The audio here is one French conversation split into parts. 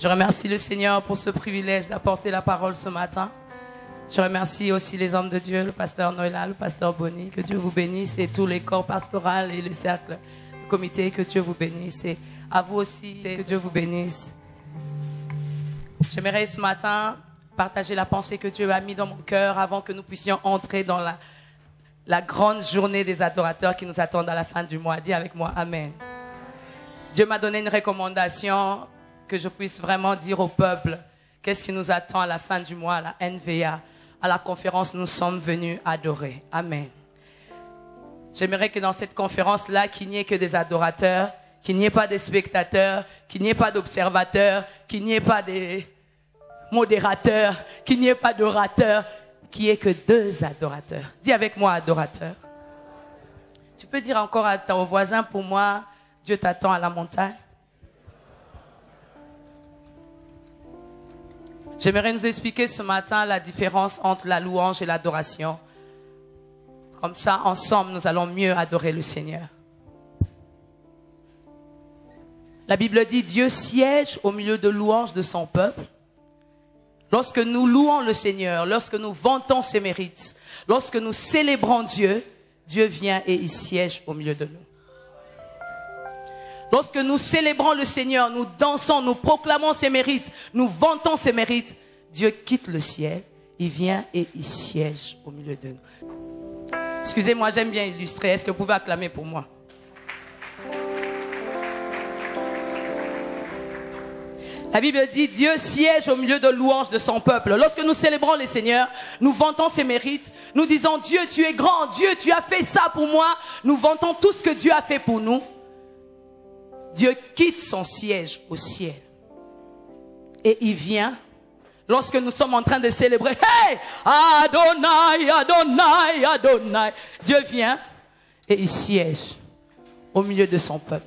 Je remercie le Seigneur pour ce privilège d'apporter la parole ce matin. Je remercie aussi les hommes de Dieu, le pasteur Noëlla, le pasteur Bonny, que Dieu vous bénisse, et tous les corps pastoraux et le cercle, le comité, que Dieu vous bénisse, et à vous aussi, que Dieu vous bénisse. J'aimerais ce matin partager la pensée que Dieu a mise dans mon cœur avant que nous puissions entrer dans la grande journée des adorateurs qui nous attendent à la fin du mois. Dis avec moi, Amen. Dieu m'a donné une recommandation que je puisse vraiment dire au peuple qu'est-ce qui nous attend à la fin du mois, à la NVA, à la conférence nous sommes venus adorer. Amen. J'aimerais que dans cette conférence-là, qu'il n'y ait que des adorateurs, qu'il n'y ait pas des spectateurs, qu'il n'y ait pas d'observateurs, qu'il n'y ait pas des modérateurs, qu'il n'y ait pas d'orateurs, qu'il n'y ait que 2 adorateurs. Dis avec moi, adorateur. Tu peux dire encore à ton voisin, pour moi, Dieu t'attend à la montagne. J'aimerais nous expliquer ce matin la différence entre la louange et l'adoration. Comme ça, ensemble, nous allons mieux adorer le Seigneur. La Bible dit, Dieu siège au milieu de louanges de son peuple. Lorsque nous louons le Seigneur, lorsque nous vantons ses mérites, lorsque nous célébrons Dieu, Dieu vient et il siège au milieu de nous. Lorsque nous célébrons le Seigneur, nous dansons, nous proclamons ses mérites, nous vantons ses mérites, Dieu quitte le ciel, il vient et il siège au milieu de nous. Excusez-moi, j'aime bien illustrer. Est-ce que vous pouvez acclamer pour moi? La Bible dit, Dieu siège au milieu de louanges de son peuple. Lorsque nous célébrons le Seigneur, nous vantons ses mérites, nous disons, Dieu, tu es grand, Dieu, tu as fait ça pour moi. Nous vantons tout ce que Dieu a fait pour nous. Dieu quitte son siège au ciel et il vient lorsque nous sommes en train de célébrer. Hey! Adonai, Adonai, Adonai. Dieu vient et il siège au milieu de son peuple.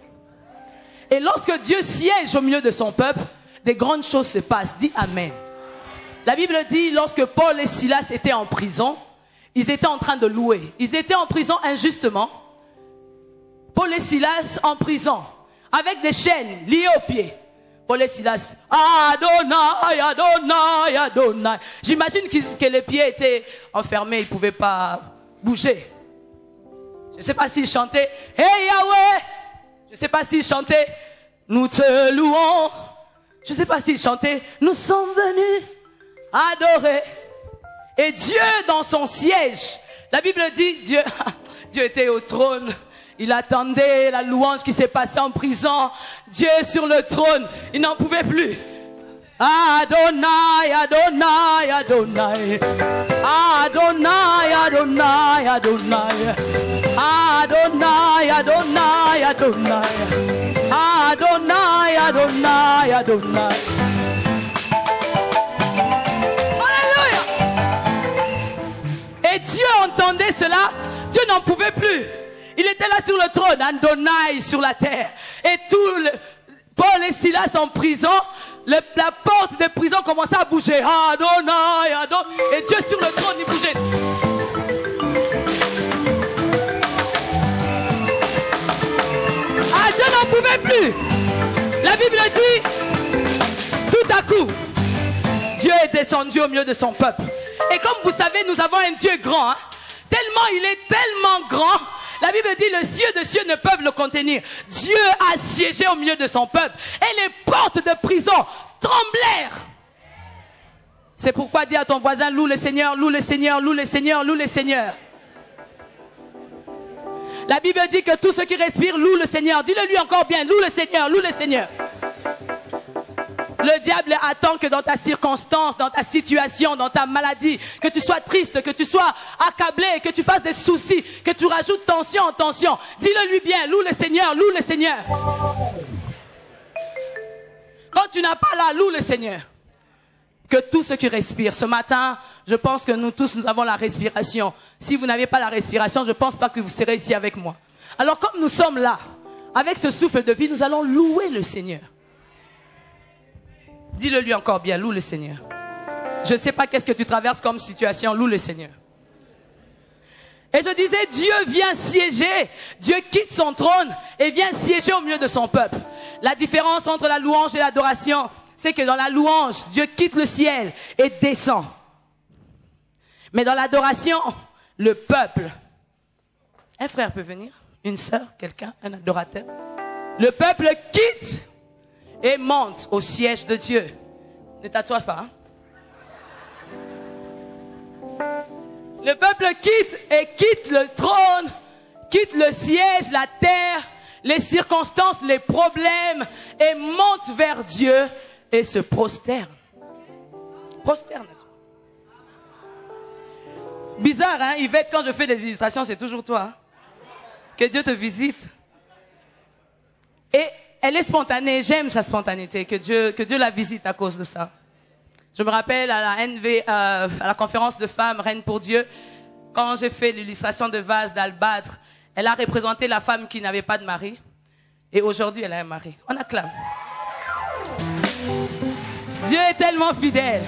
Et lorsque Dieu siège au milieu de son peuple, des grandes choses se passent. Dis Amen. La Bible dit, lorsque Paul et Silas étaient en prison, ils étaient en train de louer. Ils étaient en prison injustement. Paul et Silas en prison, avec des chaînes liées aux pieds. Paul et Silas, Adonai, Adonai, Adonai. J'imagine que les pieds étaient enfermés, ils ne pouvaient pas bouger. Je ne sais pas s'ils chantaient, Hey Yahweh. Je ne sais pas s'ils chantaient, nous te louons. Je ne sais pas s'ils chantaient, nous sommes venus adorer. Et Dieu dans son siège, la Bible dit, Dieu était au trône. Il attendait la louange qui s'est passée en prison. Dieu sur le trône, il n'en pouvait plus. Adonai, Adonai, Adonai. Adonai, Adonai, Adonai. Adonai, Adonai, Adonai. Adonai, Adonai, Adonai. Alléluia. Et Dieu entendait cela. Dieu n'en pouvait plus. Il était là sur le trône, Adonai sur la terre. Et Paul et Silas en prison, la porte de prison commençait à bouger. Adonai, Adonai. Et Dieu sur le trône, il bougeait. Ah, Dieu n'en pouvait plus. La Bible dit, tout à coup, Dieu est descendu au milieu de son peuple. Et comme vous savez, nous avons un Dieu grand. Hein? Tellement, il est tellement grand. La Bible dit, les cieux de cieux ne peuvent le contenir. Dieu a siégé au milieu de son peuple. Et les portes de prison tremblèrent. C'est pourquoi dis à ton voisin, loue le Seigneur, loue le Seigneur, loue le Seigneur, loue le Seigneur. La Bible dit que tous ceux qui respirent louent le Seigneur. Dis-le lui encore bien, loue le Seigneur, loue le Seigneur. Le diable attend que dans ta circonstance, dans ta situation, dans ta maladie, que tu sois triste, que tu sois accablé, que tu fasses des soucis, que tu rajoutes tension en tension. Dis-le lui bien, loue le Seigneur, loue le Seigneur. Quand tu n'as pas là, loue le Seigneur. Que tous ceux qui respirent, ce matin, je pense que nous tous, nous avons la respiration. Si vous n'avez pas la respiration, je ne pense pas que vous serez ici avec moi. Alors comme nous sommes là, avec ce souffle de vie, nous allons louer le Seigneur. Dis-le lui encore bien, loue le Seigneur. Je ne sais pas qu'est-ce que tu traverses comme situation, loue le Seigneur. Et je disais, Dieu vient siéger, Dieu quitte son trône et vient siéger au milieu de son peuple. La différence entre la louange et l'adoration, c'est que dans la louange, Dieu quitte le ciel et descend. Mais dans l'adoration, le peuple, un frère peut venir, une sœur, quelqu'un, un adorateur. Le peuple quitte et monte au siège de Dieu. Ne t'assois pas. Hein? Le peuple quitte et quitte le trône, quitte le siège, la terre, les circonstances, les problèmes et monte vers Dieu et se prosterne. Prosterne. Bizarre, hein, Yvette, quand je fais des illustrations, c'est toujours toi. Hein? Que Dieu te visite. Et elle est spontanée, j'aime sa spontanéité, que Dieu la visite à cause de ça. Je me rappelle à la NV, à la conférence de femmes, Reine pour Dieu, quand j'ai fait l'illustration de vase d'albâtre, elle a représenté la femme qui n'avait pas de mari. Et aujourd'hui, elle a un mari. On acclame. Dieu est tellement fidèle.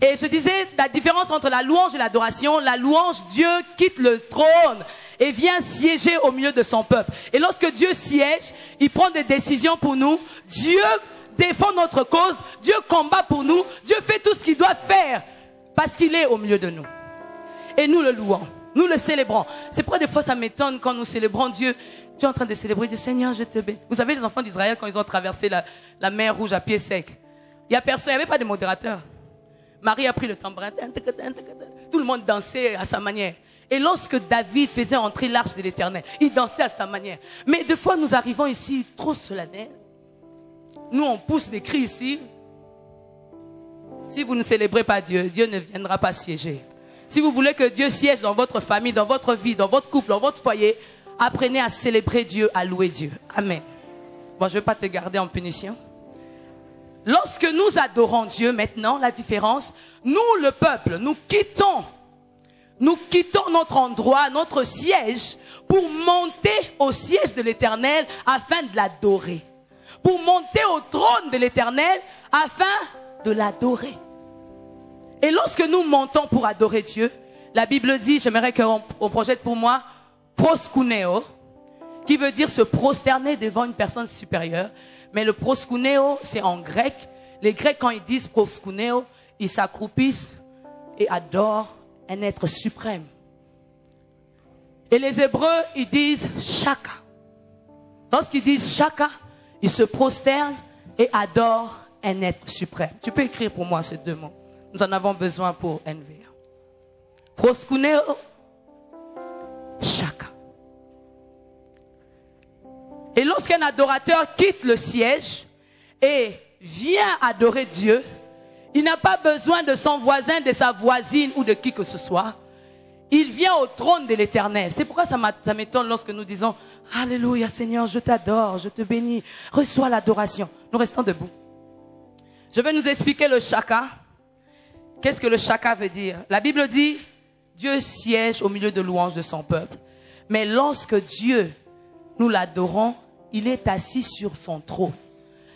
Et je disais, la différence entre la louange et l'adoration, la louange, Dieu quitte le trône et vient siéger au milieu de son peuple. Et lorsque Dieu siège, il prend des décisions pour nous. Dieu défend notre cause. Dieu combat pour nous. Dieu fait tout ce qu'il doit faire parce qu'il est au milieu de nous. Et nous le louons. Nous le célébrons. C'est pourquoi des fois ça m'étonne quand nous célébrons Dieu. Tu es en train de célébrer Dieu. Seigneur, je te bénis. Vous savez, les enfants d'Israël, quand ils ont traversé la mer Rouge à pied sec, il n'y a personne, il n'y avait pas de modérateur. Marie a pris le tambourin. Tout le monde dansait à sa manière. Et lorsque David faisait entrer l'arche de l'Éternel, il dansait à sa manière. Mais des fois, nous arrivons ici trop solennels. Nous, on pousse des cris ici. Si vous ne célébrez pas Dieu, Dieu ne viendra pas siéger. Si vous voulez que Dieu siège dans votre famille, dans votre vie, dans votre couple, dans votre foyer, apprenez à célébrer Dieu, à louer Dieu. Amen. Bon, je ne vais pas te garder en punition. Lorsque nous adorons Dieu, maintenant, la différence, nous, le peuple, nous quittons notre endroit, notre siège, pour monter au siège de l'Éternel afin de l'adorer. Pour monter au trône de l'Éternel afin de l'adorer. Et lorsque nous montons pour adorer Dieu, la Bible dit, j'aimerais qu'on projette pour moi, proskuneo, qui veut dire se prosterner devant une personne supérieure. Mais le proskuneo, c'est en grec. Les Grecs, quand ils disent proskuneo, ils s'accroupissent et adorent un être suprême. Et les Hébreux, ils disent shaka. Lorsqu'ils disent shaka, ils se prosternent et adorent un être suprême. Tu peux écrire pour moi ces deux mots. Nous en avons besoin pour NVA. Proskuneo, shaka. Et lorsqu'un adorateur quitte le siège et vient adorer Dieu, il n'a pas besoin de son voisin, de sa voisine ou de qui que ce soit. Il vient au trône de l'Éternel. C'est pourquoi ça m'étonne lorsque nous disons « Alléluia Seigneur, je t'adore, je te bénis, reçois l'adoration ». Nous restons debout. Je vais nous expliquer le shaka. Qu'est-ce que le shaka veut dire? La Bible dit « Dieu siège au milieu de louanges de son peuple ». Mais lorsque Dieu, nous l'adorons, il est assis sur son trône.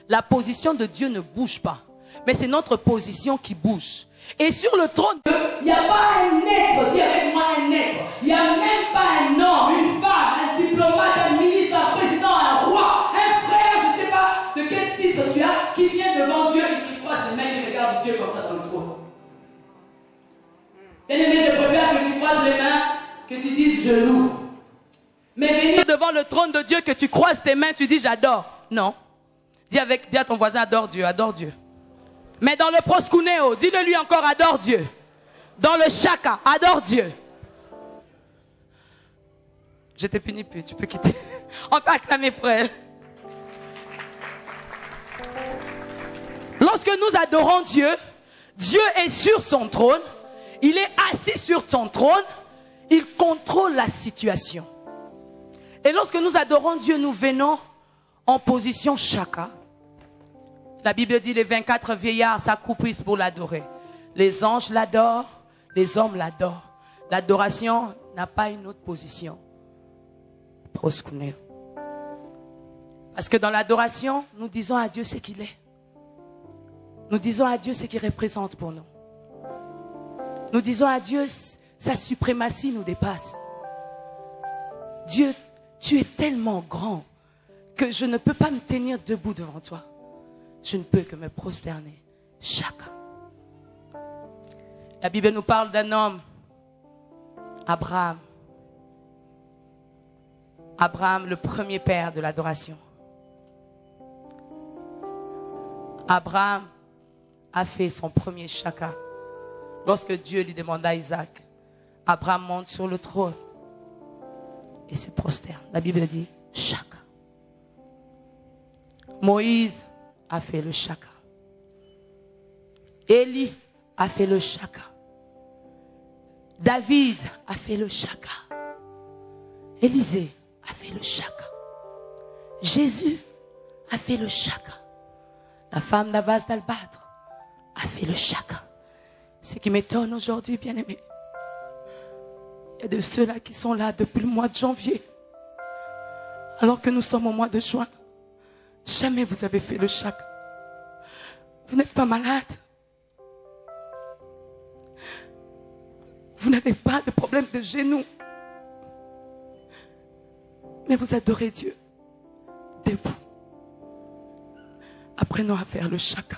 La position de Dieu ne bouge pas. Mais c'est notre position qui bouge. Et sur le trône, il n'y a pas un être, dis avec moi un être. Il n'y a même pas un homme, une femme, un diplomate, un ministre, un président, un roi, un frère, je ne sais pas de quel titre tu as, qui vient devant Dieu et qui croise les mains, qui regarde Dieu comme ça dans le trône. Bien-aimé, je préfère que tu croises les mains, que tu dises je loue. Mais venir devant le trône de Dieu, que tu croises tes mains, tu dis j'adore. Non. Dis à ton voisin adore Dieu, adore Dieu. Mais dans le proskuneo, dis-le lui encore adore Dieu. Dans le shaka, adore Dieu. Je t'ai puni plus, tu peux quitter. On peut acclamer frère. Lorsque nous adorons Dieu, Dieu est sur son trône. Il est assis sur son trône. Il contrôle la situation. Et lorsque nous adorons Dieu, nous venons en position shaka. La Bible dit les 24 vieillards s'accroupissent pour l'adorer. Les anges l'adorent, les hommes l'adorent. L'adoration n'a pas une autre position. Proskuneo. Parce que dans l'adoration, nous disons à Dieu ce qu'il est. Nous disons à Dieu ce qu'il représente pour nous. Nous disons à Dieu, sa suprématie nous dépasse. Dieu, tu es tellement grand que je ne peux pas me tenir debout devant toi. je ne peux que me prosterner. Chaka. La Bible nous parle d'un homme, Abraham. Abraham, le premier père de l'adoration. Abraham a fait son premier chaka. Lorsque Dieu lui demanda à Isaac, Abraham monte sur le trône et se prosterne. La Bible dit chaka. Moïse a fait le chaka. Élie a fait le chaka. David a fait le chaka. Élisée a fait le chaka. Jésus a fait le chaka. La femme d'Abbas d'Albâtre a fait le chaka. Ce qui m'étonne aujourd'hui, bien-aimés, il y a de ceux-là qui sont là depuis le mois de janvier, alors que nous sommes au mois de juin. Jamais vous avez fait le chaka. Vous n'êtes pas malade. Vous n'avez pas de problème de genoux. Mais vous adorez Dieu. Debout. Apprenons à faire le chaka.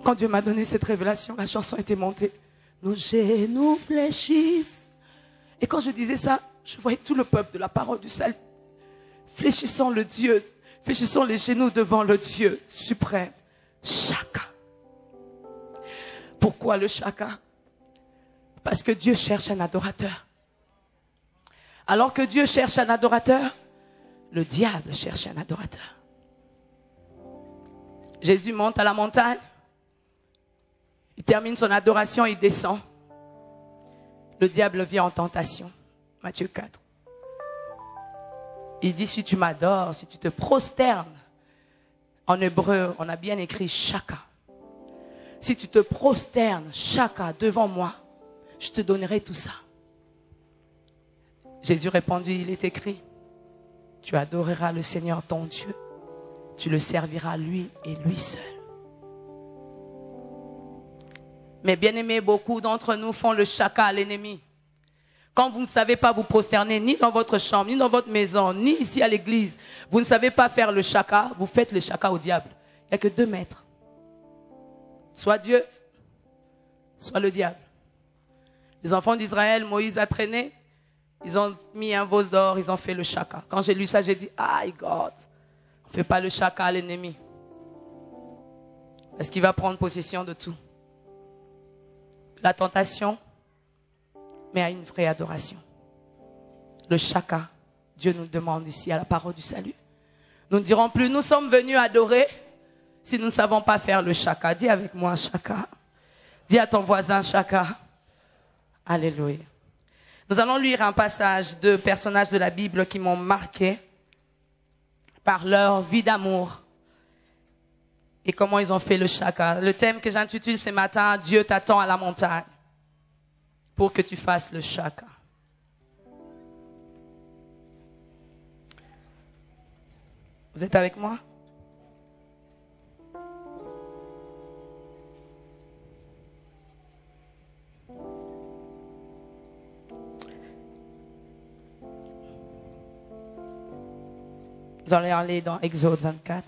Quand Dieu m'a donné cette révélation, la chanson était montée. Nos genoux fléchissent. Et quand je disais ça, je voyais tout le peuple de la parole du salut. Fléchissant le Dieu. Fléchissant les genoux devant le Dieu suprême. Chaka. Pourquoi le chaka? Parce que Dieu cherche un adorateur. Alors que Dieu cherche un adorateur, le diable cherche un adorateur. Jésus monte à la montagne. Il termine son adoration, il descend. Le diable vient en tentation. Matthieu 4. Il dit, si tu m'adores, si tu te prosternes, en hébreu, on a bien écrit chaka. Si tu te prosternes, chaka, devant moi, je te donnerai tout ça. Jésus répondit, il est écrit, tu adoreras le Seigneur ton Dieu, tu le serviras lui et lui seul. Mais bien aimés, beaucoup d'entre nous font le chaka à l'ennemi. Quand vous ne savez pas vous prosterner ni dans votre chambre, ni dans votre maison, ni ici à l'église, vous ne savez pas faire le chaka, vous faites le chaka au diable. Il n'y a que 2 maîtres. Soit Dieu, soit le diable. Les enfants d'Israël, Moïse a traîné, ils ont mis un veau d'or, ils ont fait le chaka. Quand j'ai lu ça, j'ai dit, ah, God, on ne fait pas le chaka à l'ennemi. Parce qu'il va prendre possession de tout. La tentation, mais à une vraie adoration. Le chaka, Dieu nous demande ici à la parole du salut. Nous ne dirons plus, nous sommes venus adorer si nous ne savons pas faire le chaka. Dis avec moi chaka. Dis à ton voisin chaka. Alléluia. Nous allons lire un passage de personnages de la Bible qui m'ont marqué par leur vie d'amour et comment ils ont fait le chaka. Le thème que j'intitule ce matin, Dieu t'attend à la montagne pour que tu fasses le chaka. Vous êtes avec moi? Nous allons aller dans Exode 24.